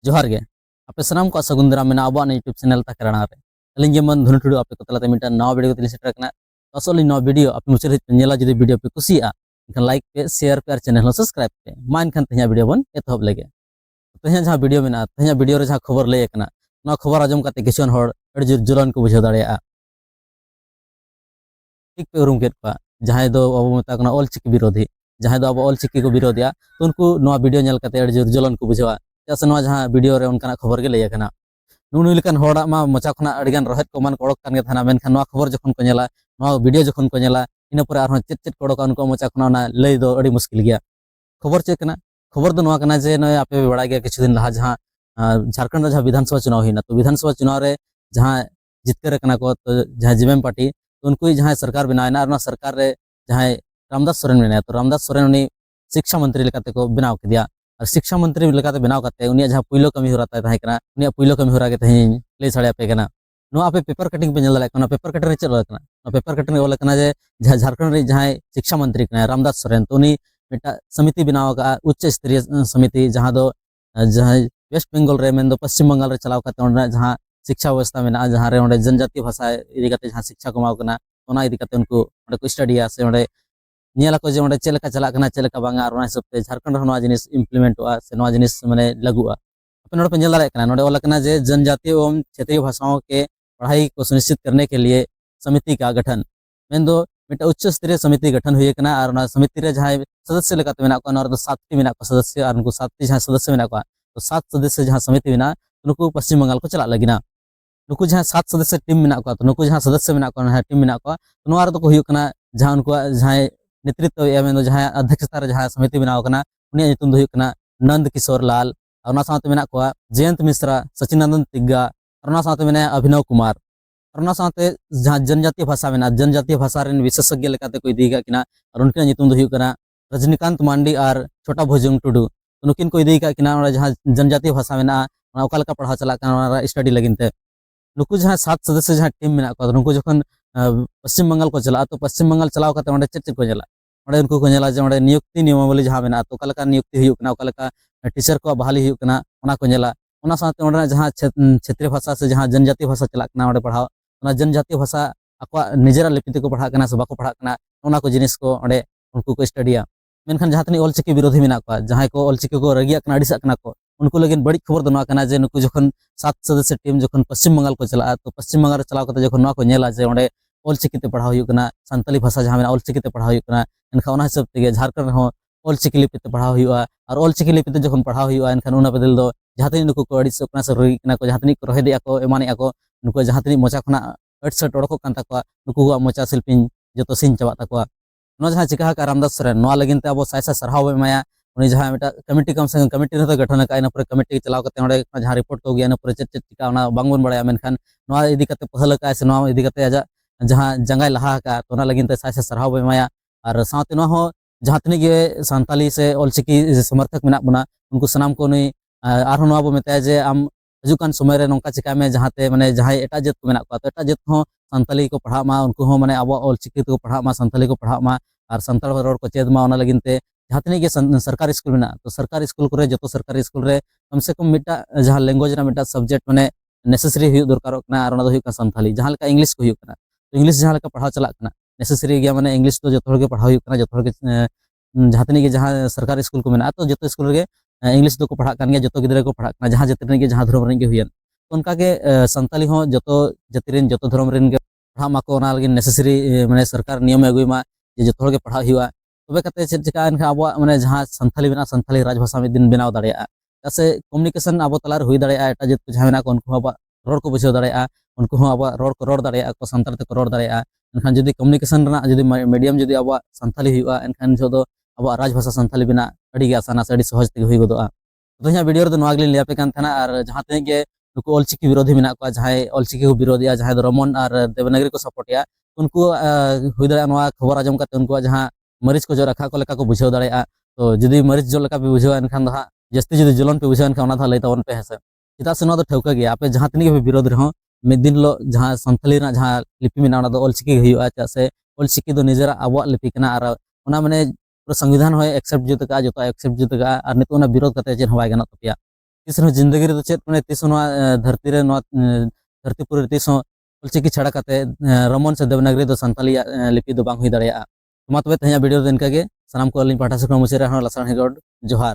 जोहार गे आपे सनाम को सगुन दाराम मेना अब यूट्यूब चैनल तकराना रे अलिंग जेमन धुनु ठुडु आपे को तलाते मिटा नवा वीडियो को सेटर कना असली नवा वीडियो आपे मुचाद नेला जदि वीडियो पे कुसिया इनखान लाइक पे शेयर पे और चैनल सब्सक्राइब पे मा इनखान तहया वीडियो बन एतहब लेगे तहया जहां वीडियो मेना तहया वीडियो रे जहां खबर लय कना ना खबर आजम काते किछन हर अडि जोर जुलन को बुझाव दाड़ेया ठीक पे उरुम केत पा जहां दो अब मता कना ऑल चिकी विरोधी जहां दो अब ऑल चिकी को विरोधिया तो उनको नवा वीडियो नेल काते अडि जोर जुलन को बुझावा जैसे नवा जहां वीडियो रे उनका खबर के लय कना नुनु लेकिन होड़ा मा मचा खना अड़िगान रहित को मान कोड़क कान गे थाना मेनखान नवा खबर जखन को नेला नवा वीडियो जखन को नेला इन पर आर चेत चेत कोड़क उनको मचा खना ना लय दो अड़ी मुश्किल गया खबर चेक कना खबर दो नवा कना जे नय आपे बड़ा गया किछु दिन लहा जहां झारखंड जहां विधानसभा चुनाव हिना तो विधानसभा चुनाव रे जहां जितकर कना को तो जहां जीएम पार्टी तो उनको जहां सरकार बनायना और सरकार रे जहां रामदास सोरेन बनाया तो रामदास सोरेन उनी शिक्षा मंत्री लेकाते को बनाव के दिया और शिक्षा मंत्री लेकाते बनाव करते उनिया जहां पुइलो कमी हो रहा था कना उनिया पुइलो कमी हो रहा के तही ले साड़े पे कना नो आपे पेपर कटिंग पे नेल दाड़े कना पेपर कटिंग रे चल कना पेपर कटिंग ओले कना जे झारखंड रे जहां शिक्षा मंत्री कना रामदास सोरेन तो उनी मिटा समिति बनाव का उच्च स्तरीय समिति जहां दो जहां वेस्ट बंगाल रे मेन दो पश्चिम बंगाल रे चलाव करते ओंडे जहां शिक्षा व्यवस्था में जहां रे ओंडे जनजातीय भाषा इदी करते जहां शिक्षा को माव कना ओना इदी करते उनको ओंडे को स्टडीया से ओंडे नेला को जे ओंडे चेलका चला कना चेलका बांगा और ओना हिसाब ते झारखंड रे नवा जिनिस इम्प्लीमेंटवा से नवा जिनिस माने लागुआ अपन नोड पे नेल दाड़े कना नोडे ओला कना जे जनजातीय एवं क्षेत्रीय भाषाओं के पढ़ाई को सुनिश्चित करने के लिए समिति का गठन मेन दो मिटा उच्च स्तरीय समिति गठन हुई कना और ना समिति रे जहां सदस्य लेकाते मेना को नोर दो 7 टी मेना को सदस्य और उनको 7 टी जहां सदस्य मेना को तो 7 सदस्य जहां समिति मेना उनको पश्चिम बंगाल को चला लगिना नुकु जहां 7 सदस्य टीम मेना को तो नुकु जहां सदस्य मेना को ना टीम मेना को तो नोर दो को हुई कना जहां उनको जहां नेतृत्व या मेन दो जहां अध्यक्षता रे जहां समिति बनाव कना उनी नितुम दो हुई कना नंद किशोर लाल और ना साथे मेना को जयंत मिश्रा सचिनानंद तिग्गा और ना साथे मेना अभिनव कुमार और ना साथे जहां जनजातीय भाषा मेना जनजातीय भाषा रे विशेषज्ञ लेकाते को इदी किना और उनके नितुम दो हुई कना रजनीकांत मांडी और छोटा भुजुंग टुडू तो नुकिन को इदी किना जहां जनजातीय भाषा मेना ओका लेका पढ़ाव चला कना स्टडी लगिनते नुकु जहां 7 सदस्य जहां टीम मेना को नुकु जखन पश्चिम बंगाल को चला तो पश्चिम बंगाल चलाव करते ओंडे चेक चेक को नेला ओंडे उनको को नेला जे ओंडे नियुक्ति नियमावली जहां मेना तो ओका लेका नियुक्ति हुई कना ओका लेका टीचर को बहाली हुई कना ओना को नेला ओना साथे ओंडे जहां क्षेत्रीय भाषा से जहां जनजातीय भाषा चला कना ओंडे पढ़ाव ओना जनजातीय भाषा आको निजेरा लिपि को पढ़ा कना से बाको पढ़ा कना ओना को जिनिस को ओंडे उनको को स्टडीया मेनखान जहां तनी ऑलचिकी विरोधी मेना को जहां को ऑलचिकी को रगिया कना अडिसा कना को उनको लेकिन बड़ी खबर दो नवा कना जे नुकु जखन 7 सदस्य टीम जखन पश्चिम बंगाल को चला तो पश्चिम बंगाल रे चलाव करते जखन नवा को नेला जे ओंडे ऑलचिकी ते पढ़ाव हुई कना संताली भाषा जहां मेना ऑलचिकी ते पढ़ाव हुई कना एनखा ओना हिसाब ते झारखंड हो ऑलचिकी लिपि ते पढ़ाव हुई और ऑलचिकी लिपि ते जखन पढ़ाव हुई एनखान ओना बदल दो जहां तनी नुकु को अडिस कना से रगी कना को जहां तनी को रहे दिया को एमाने को नुकु जहां तनी मोचा खना अटसट ओडको कान ताको नुकु को मोचा शिल्पिन जतो सिन चबा ताको नो जहां चिका का रामदास सोरेन नो लगिन ते अब साइसा सरहाव एमाया उनी जहां मेटा कमिटी कम संग कमिटी रे गठन का इन पर कमिटी चलाव करते ओंडे जहां रिपोर्ट को गया इन पर चेक चेक चिका ओना बांगबन बड़ाया मेनखान नो इदी करते पहल का से नो इदी करते आजा जहां जंगाय लहा का तो ओना लगिन ते साइसा सरहाव एमाया और साथे नो हो जहां तनी गे संताली से ऑलचिकी समर्थक मेना बना उनको सनाम को नहीं आरो नो अब मेता जे आम हजुकान समय रे नोंका चिका में जहांते माने जहां एटा जत को मेना को तो एटा जत हो संताली को पढ़ा मा उनको हो माने अब ऑलचिकी को पढ़ा मा संताली को पढ़ा मा और संताल रोड को चेद मा ओना लगिन ते जहां तनी गे सरकारी स्कूल में तो सरकारी स्कूल को जो सरकारी स्कूल रे कम से कम मिटा जहां लैंग्वेज ना मिटा सब्जेक्ट माने नेसेसरी हुई दरकार कना और ओना दो हुई संताली जहां लेका इंग्लिश को हुई कना तो इंग्लिश जहां लेका पढ़ाव चला कना नेसेसरी गया माने इंग्लिश तो जो के पढ़ाव हुई कना जो के जहां तनी गे जहां सरकारी स्कूल को मेना तो जो स्कूल रे इंग्लिश तो को पढ़ा कन गया जो गिदरे को पढ़ा कना जहां जतनी गे जहां धर्म रे गे हुयन तो उनका के संताली हो जो जतिरेन जो धर्म रेन गे पढ़ा माको ओना लगिन नेसेसरी माने सरकार नियम अगुई मा जे जो के पढ़ा हुआ तबे कते चेक चिका एनखा अब माने जहां संथाली बना संथाली राजभाषा में दिन बनाव दाड़ेया तासे कम्युनिकेशन अब तलार हुई दाड़ेया एटा जेत जहां मेना को उनको अब रोड को बुझाव दाड़ेया उनको हो अब रोड को रोड दाड़ेया को संताल ते को रोड दाड़ेया एनखान जदी कम्युनिकेशन रना जदी मीडियम जदी अब संथाली हुआ एनखान जो दो अब राजभाषा संथाली बना अड़ी गे आसाना से अड़ी सहज ते हुई गदोआ तो यहाँ वीडियो रे नवा गलिन लिया पे कान थाना और जहां ते गे नुको ऑलचिकी विरोधी मेना को जहां ऑलचिकी को विरोधिया जहां रमन और देवनागरी को सपोर्टिया उनको हुई दाड़ेया नवा खबर आजम करते उनको जहां मरीज को जो रखा को लेका को बुझाव दाड़ेया तो जदी मरीज जो लेका पे बुझाव एनखान हा जस्ती जदी जलन पे बुझाव एनखान ओना था लैता पे हेसे चिता से नो दो ठौका गया आपे जहां तनी के विरोध रहो में दिन लो जहां संथाली ना जहां लिपि मेना ओना दो ऑलचिकी हुआ चा से ऑलचिकी दो निजरा आबो लिपि कना और ओना माने पूरा संविधान होय एक्सेप्ट जुत का जो एक्सेप्ट जुत का और नितो ओना विरोध करते जे हवाय गना तपिया तीस रहो जिंदगी रे तो चेत माने तीस नोआ धरती रे नोआ धरती पुरे तीस ऑलचिकी छाड़ा काते रोमन से देवनागरी दो संताली लिपि दो बांग हुई दाड़ेया। मा तबे तेहें वीडियो दो इनका गे सानाम को अलिन पाठा से मुचे रे हन लसण हेगोड जोहार।